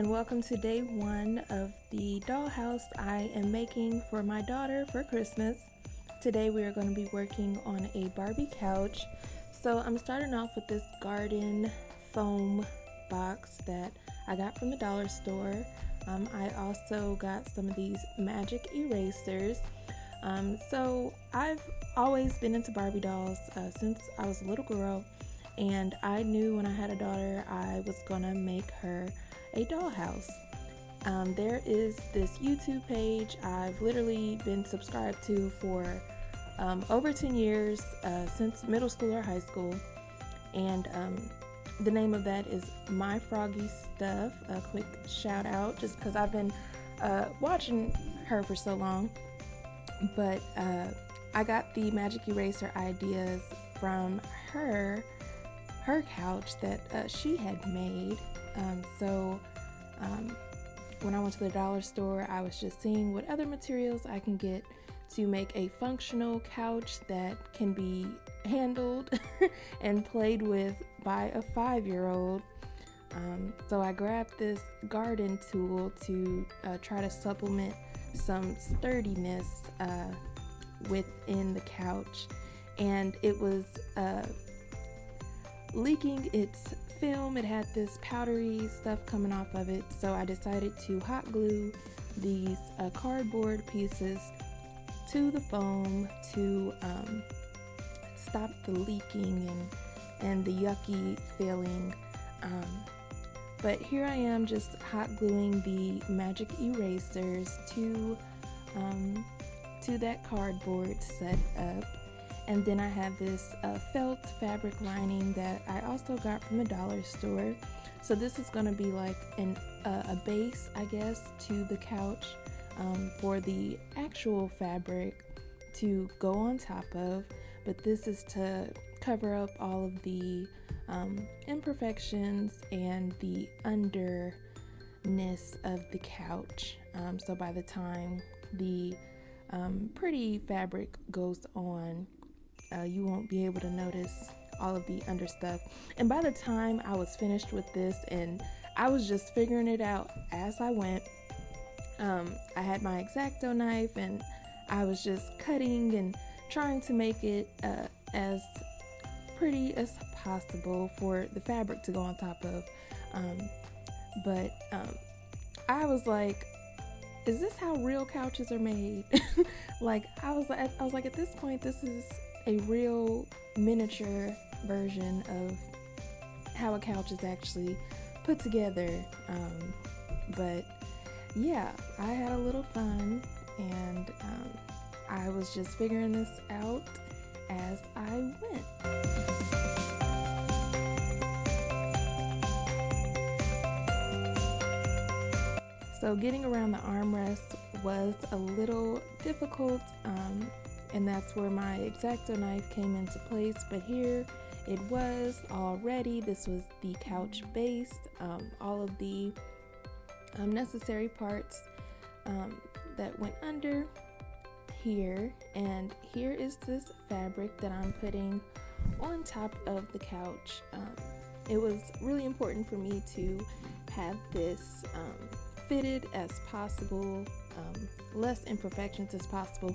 and welcome to day one of the dollhouse I am making for my daughter for Christmas. Today we are going to be working on a Barbie couch. So I'm starting off with this garden foam box that I got from the dollar store. I also got some of these magic erasers. So I've always been into Barbie dolls since I was a little girl, and I knew when I had a daughter I was gonna make her a dollhouse. There is this YouTube page I've literally been subscribed to for over 10 years, since middle school or high school, and the name of that is My Froggy Stuff. A quick shout out just because I've been watching her for so long. But I got the magic eraser ideas from her couch that she had made. So when I went to the dollar store, I was just seeing what other materials I can get to make a functional couch that can be handled and played with by a 5-year-old. So I grabbed this garden tool to try to supplement some sturdiness within the couch, and it was leaking its film. It had this powdery stuff coming off of it, so I decided to hot glue these cardboard pieces to the foam to stop the leaking and the yucky feeling. But here I am just hot gluing the magic erasers to that cardboard set up. And then I have this felt fabric lining that I also got from the dollar store. So this is going to be like a base, I guess, to the couch for the actual fabric to go on top of. But this is to cover up all of the imperfections and the underness of the couch. So by the time the pretty fabric goes on, you won't be able to notice all of the under stuff. And by the time I was finished with this, and I was just figuring it out as I went, I had my X-Acto knife and I was just cutting and trying to make it as pretty as possible for the fabric to go on top of. But I was like, is this how real couches are made? I was like, at this point, this is a real miniature version of how a couch is actually put together. But yeah, I had a little fun, and I was just figuring this out as I went. So getting around the armrest was a little difficult, and that's where my X-Acto knife came into place. But here it was all ready. This was the couch base, all of the necessary parts that went under here, and here is this fabric that I'm putting on top of the couch. It was really important for me to have this fitted as possible, less imperfections as possible.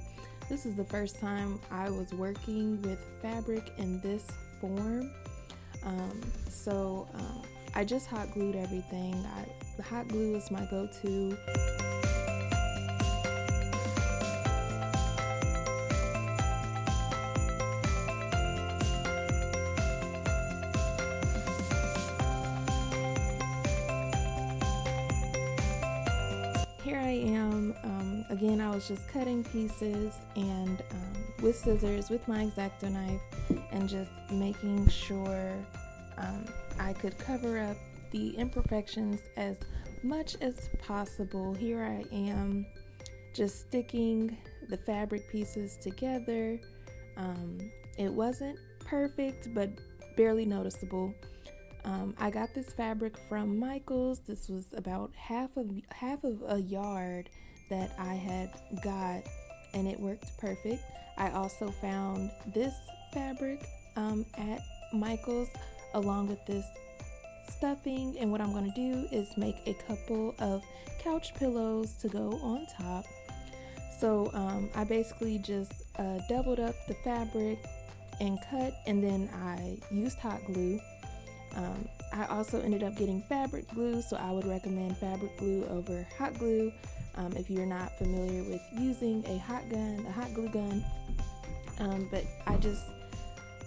This is the first time I was working with fabric in this form, so I just hot glued everything. The hot glue is my go-to. Here I am, again, I was just cutting pieces and with scissors, with my X-Acto knife, and just making sure I could cover up the imperfections as much as possible. Here I am just sticking the fabric pieces together. It wasn't perfect, but barely noticeable. I got this fabric from Michael's. This was about half of a yard that I had got, and it worked perfect. I also found this fabric at Michael's along with this stuffing, and what I'm going to do is make a couple of couch pillows to go on top. So I basically just doubled up the fabric and cut, and then I used hot glue. I also ended up getting fabric glue, so I would recommend fabric glue over hot glue if you're not familiar with using a hot glue gun. But I just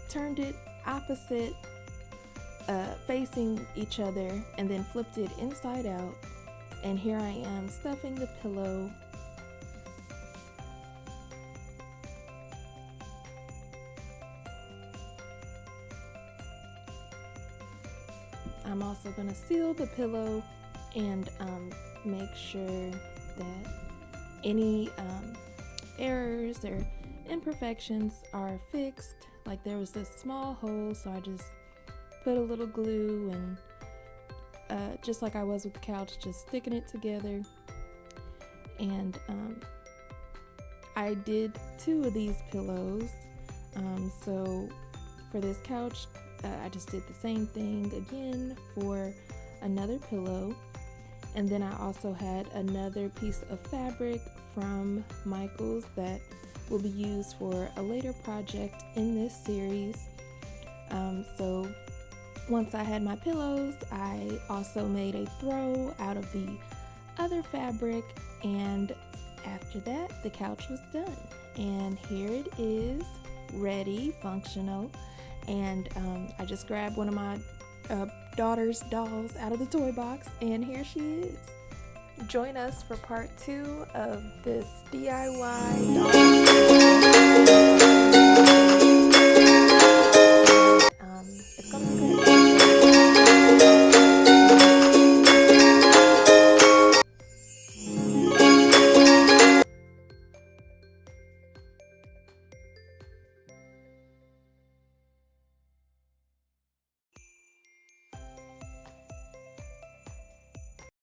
turned it opposite, facing each other, and then flipped it inside out, and here I am stuffing the pillow. I'm also going to seal the pillow and make sure that any errors or imperfections are fixed. Like there was this small hole, so I just put a little glue and just like I was with the couch, just sticking it together. And I did 2 of these pillows. So for this couch, I just did the same thing again for another pillow. And then I also had another piece of fabric from Michaels that will be used for a later project in this series. So once I had my pillows, I also made a throw out of the other fabric, and after that the couch was done, and here it is, ready, functional. And I just grabbed one of my daughter's dolls out of the toy box, and here she is. Join us for part 2 of this DIY doll.